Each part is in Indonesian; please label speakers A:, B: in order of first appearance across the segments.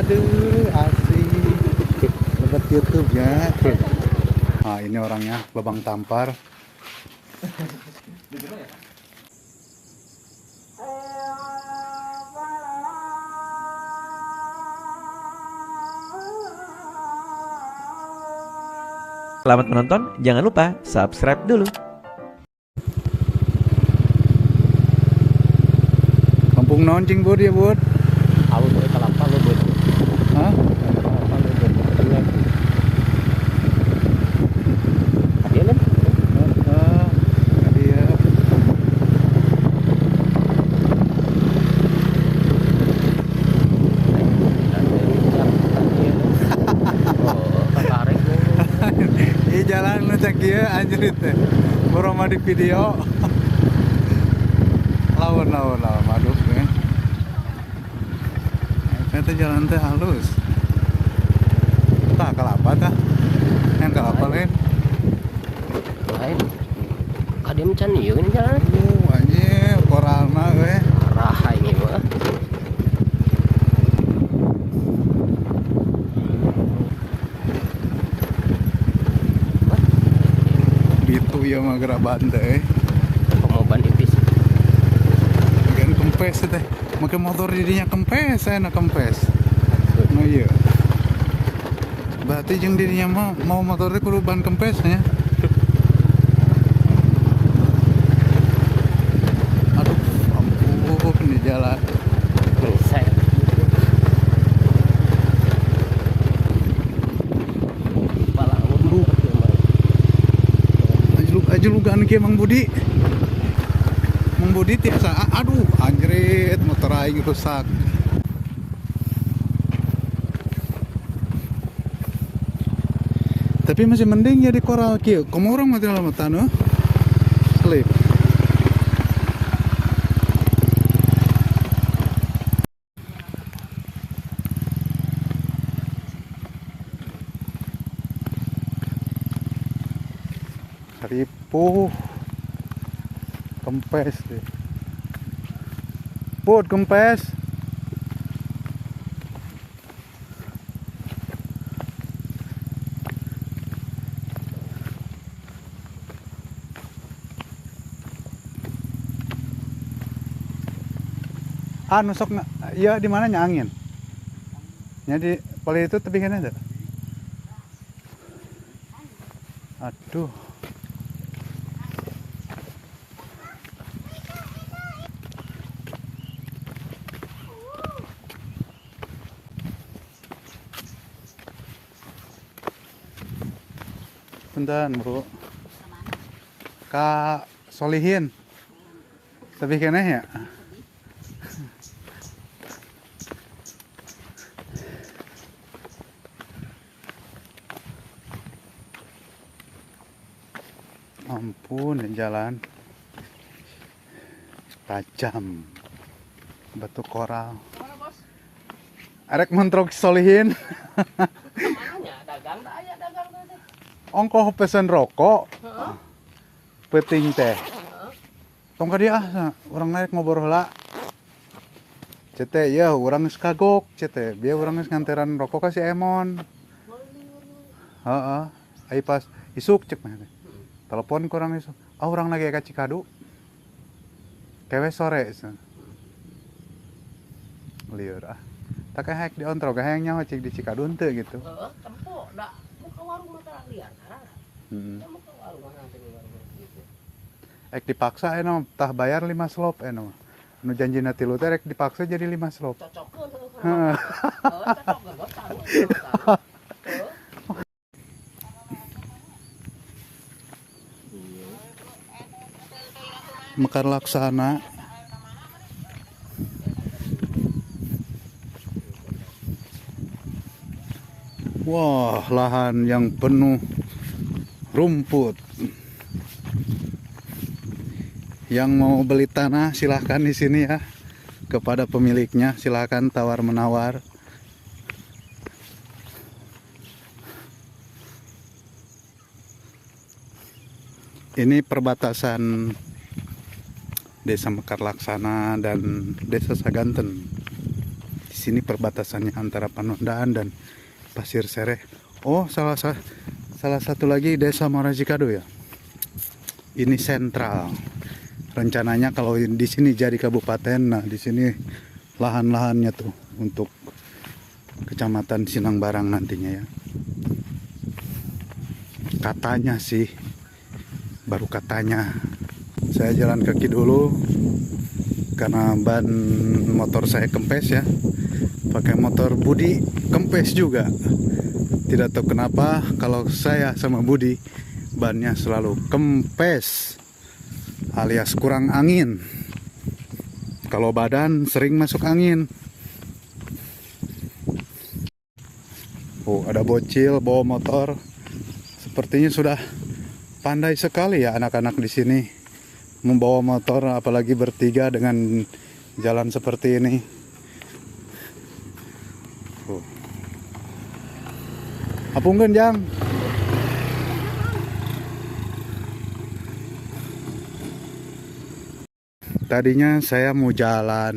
A: Aduh, asik. Buat YouTube ya. Nah, ini orangnya, Babang Tampar.
B: Selamat menonton, jangan lupa subscribe dulu.
A: Kampung noncing bud ya bud.
C: Aku boleh kelapa lo buat.
A: Hah?
C: Kelapa lo buat. Ada kan?
A: Dia.
C: Oh, tertarik lo.
A: Ini jalan ngecek ya anjir itu. Boroma di video. Lawan. Aduh kan. Ternyata jalan teh halus. Tak kelapa tah. Yang kelapa lain.
C: Lain. Ada macam ni ini jalan.
A: Anjir, koralna we.
C: Arah ini mah.
A: Gitu ya mah gerak bantai.
C: Pemoban ipis.
A: Bagian kempes teh. Make motor dirinya kempes, enak kempes. No iya. Berarti jeung dirinya mau motornya kudu ban kempesnya. Aduh, ampun di jalan.
C: Saya. Pala mundur.
A: Ajulugan ke Mang Budi. Mang Budi tiasa aduh anjrit motor aing rusak. Tapi masih mending ya di koral kieu. Komo urang mah teh lamatan slip. Ripuh kempes deh. Put kempes. Nusok ya di mananya angin. Jadi paling itu tepi kan ada. Aduh. Bentar, bro. Kak Solihin. Tapi kene ya. Ampun, jalan tajam. Batu koral. Arek mentrok Solihin.
C: Dagang tak aya dagang teh.
A: Ongkoh pesen rokok. Peting teh. Tong ka dia urang naik ngobrol heula. Cete ya urang geus kagok cete. Bieu urang geus nganteran rokok ka si Emon. Heeh. Ai pas isuk cek mah. Telepon ku urang isuk. Urang lagi ka Cikadu. Kewe sore. Lieur ah. Tak kayak di ontro kayak nyawa cik di Cikadu henteu gitu.
C: Heeh, tempo da muka warung mah tara liar. Muka warung mah nanti warung gitu.
A: Ek dipaksa eno tah bayar 5 slop eno. Nu janjina 3 teh rek dipaksa jadi 5 slop.
C: Cocokkeun heeh. Cocok gak tahu.
A: Mekar Laksana. Wah, lahan yang penuh rumput. Yang mau beli tanah silahkan di sini ya. Kepada pemiliknya silahkan tawar menawar. Ini perbatasan Desa Mekar Laksana dan Desa Saganten. Di sini perbatasannya antara Panondahan dan Pasir Sere. Oh, salah satu lagi Desa Morajikado ya. Ini sentral. Rencananya kalau di sini jadi kabupaten, nah di sini lahan-lahannya tuh untuk Kecamatan Sinangbarang nantinya ya. Katanya sih, baru katanya. Saya jalan kaki dulu karena ban motor saya kempes ya. Pakai motor Budi kempes juga. Tidak tahu kenapa kalau saya sama Budi bannya selalu kempes alias kurang angin. Kalau badan sering masuk angin. Oh, ada bocil bawa motor. Sepertinya sudah pandai sekali ya anak-anak di sini membawa motor, apalagi bertiga dengan jalan seperti ini. Oh. Apungkeun Jang. Tadinya saya mau jalan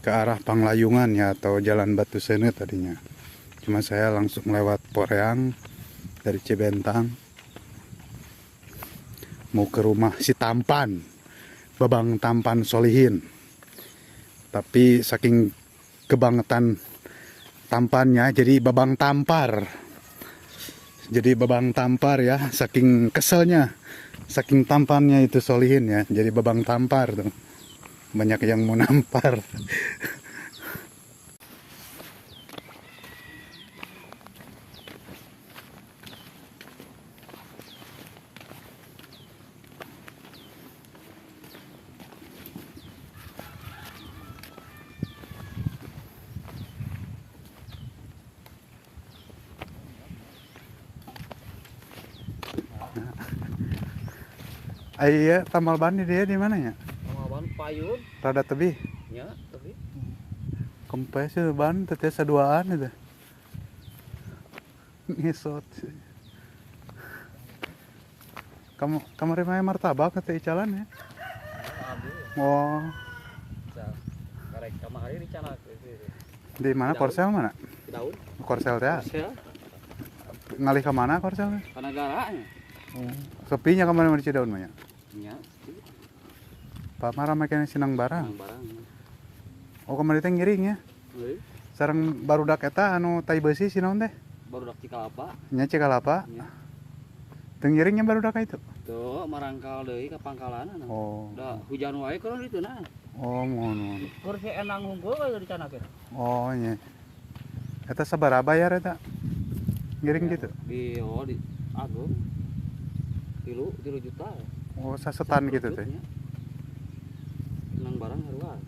A: ke arah Panglayungan ya, atau jalan Batu Sene tadinya. Cuma saya langsung lewat Poreang dari Cibentang. Mau ke rumah si Tampan, Babang Tampan Solihin. Tapi saking kebangetan tampannya jadi Babang Tampar. Jadi Babang Tampar ya, saking keselnya. Saking tampannya itu Solihin ya, jadi Babang Tampar tuh. Banyak yang mau nampar. Iya, tambal ban dia di mana ya?
C: Tambal ban payun.
A: Rada tebih.
C: Ya, tapi
A: Kempes itu ban tetes saduaan itu. Ngesot. Kamu remaya martabak kata jalan ya? Oh,
C: karek kamari dicanak.
A: di mana Korsel mana?
C: Di daun.
A: Korsel teh.
C: Saya
A: Ngalih ke mana Korsel?
C: Panagaranya.
A: Oh, sepinya kemarin di Cidaun mah ya?
C: Ya,
A: Pak Mara makin Sinangbarang.
C: barang.
A: Oh, kemarin teh ngiring ya.
C: Euy,
A: Sareng barudak eta anu tai beusi sinaon teh?
C: baru dak Cikalapa.
A: Nya Cikalapa.
C: Ya.
A: Teu ngiringnya barudak itu.
C: Tuh marangkal deui ka pangkalan.
A: Oh.
C: Da hujan wae keur ditu nah.
A: Oh, mohon.
C: Keur si enang hunggul we dicanakeun.
A: Oh, nya. Eta sabaraha bayar eta? Ngiring gitu.
C: Di Agung. 3 juta.
A: Oh, sasetan gitu teh.
C: Senang barang haruan.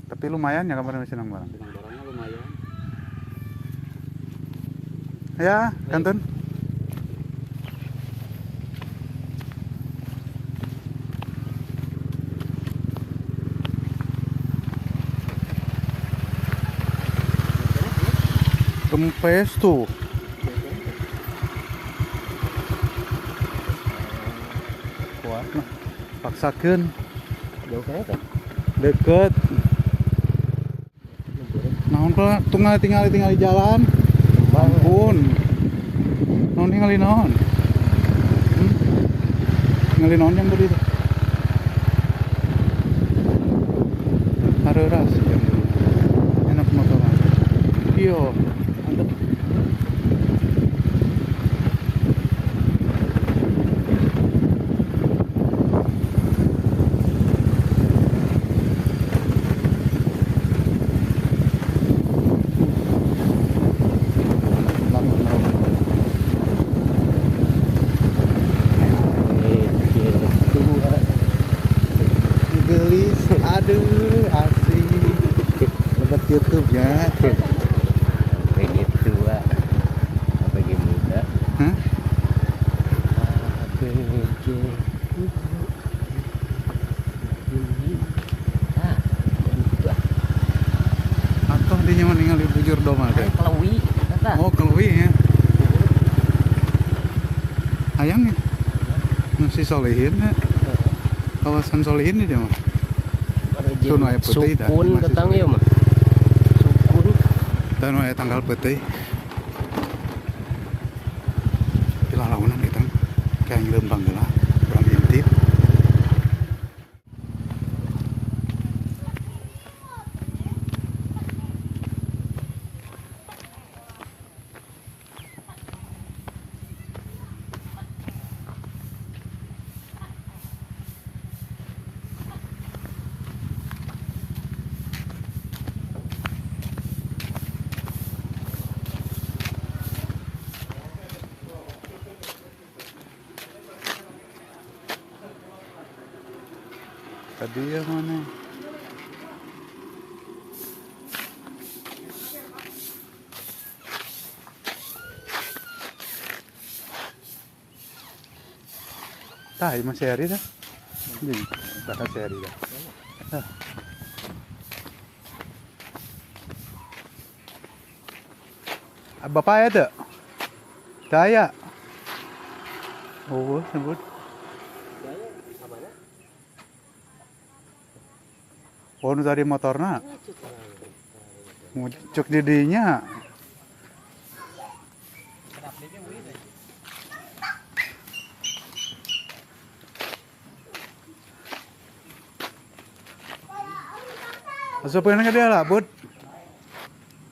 A: Tapi lumayan ya kemarin Sinangbarang.
C: Senang barangnya lumayan.
A: Ya, Kantun. Kempes tuh. Kuat mah. Paksakeun.
C: Jauh kene teh.
A: Deket. Naon pula tinggal di jalan. Ampun. Naon ningali naon? Ningali naon yang beli tuh? Hareuras. Enak motoran. Iyo, mantep. Gelis, aduh, asik. Lebat YouTube-nya.
C: Bagi tua. Bagi muda.
A: Hah? Atau dia nyaman ningali bujur doma teh.
C: Kelewi eta.
A: Oh, keluwi ya. Ayang ya. Masih Solihin ya. Kawasan Solihin ini dia mah. Tun aya putih dah,
C: Sukun
A: masih
C: datang
A: Solihin.
C: ya mah.
A: Kita nu aya tanggal peuting. Pilah launan kita kayak leumbang geula, urang intip. Tadi yang mana? Tah, masih hari dah. Jadi, tak masih hari dah. Dah. Bapak ya tuh? Daya. Oh, sebut. Oh, nu tadi motorna. Mau cek didinya. Masukin ke dia lah, Bud.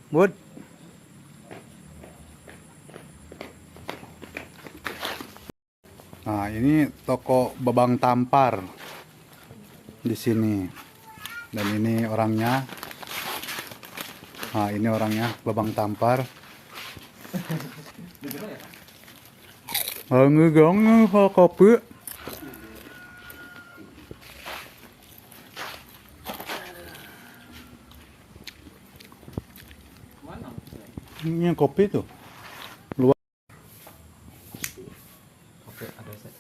A: Bud. Nah, ini toko Babang Tampar di sini. Dan ini orangnya. Nah, ini orangnya Babang Tampar. Ngegong kopi. Ini yang kopi tuh. Luar.
B: Oke, ada set.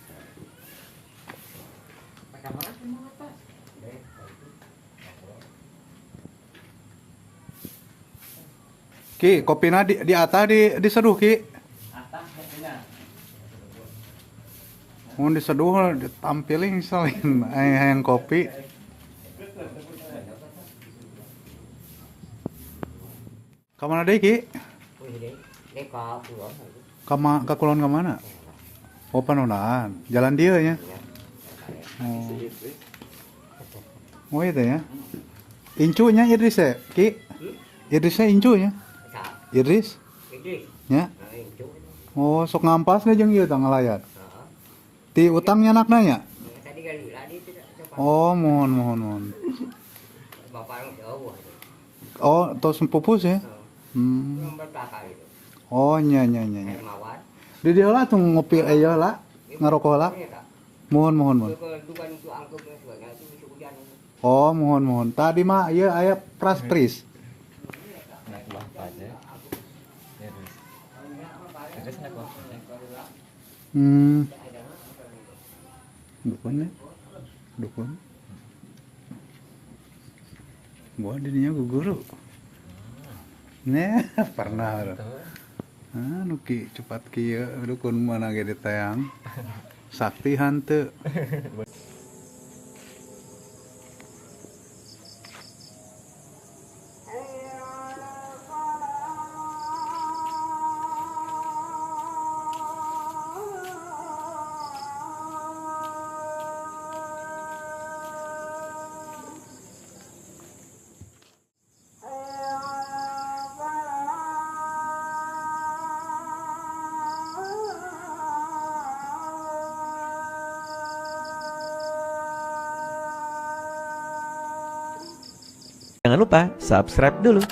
A: Ki, kopina di atas diseduh Ki. Mau diseduh ditampilin salin yang kopi. Kamana deui Ki? Ka kulon ka mana? Oh, Panonaan. Jalan dia nya. Oh. Oh itu ya. Incunya Idris ya, Ki? Idrisnya incunya. Idris? Ya. Oh, sok ngampas jeung ieu tang ngalayan. Ti utangnya anakna nya? Oh, mohon. Oh, tos pupus ya? Oh, nya. Di dia lah tuh ngopi aja lah, ngerokok lah. Mohon. Oh, mohon. Tadi mah ieu aya pras-pris. Dukun. Buat dirinya guru. Nih, pernah. Nuki cepat kieu dukun mana ge ditayang. Sakti hanteu.
B: Jangan lupa subscribe dulu.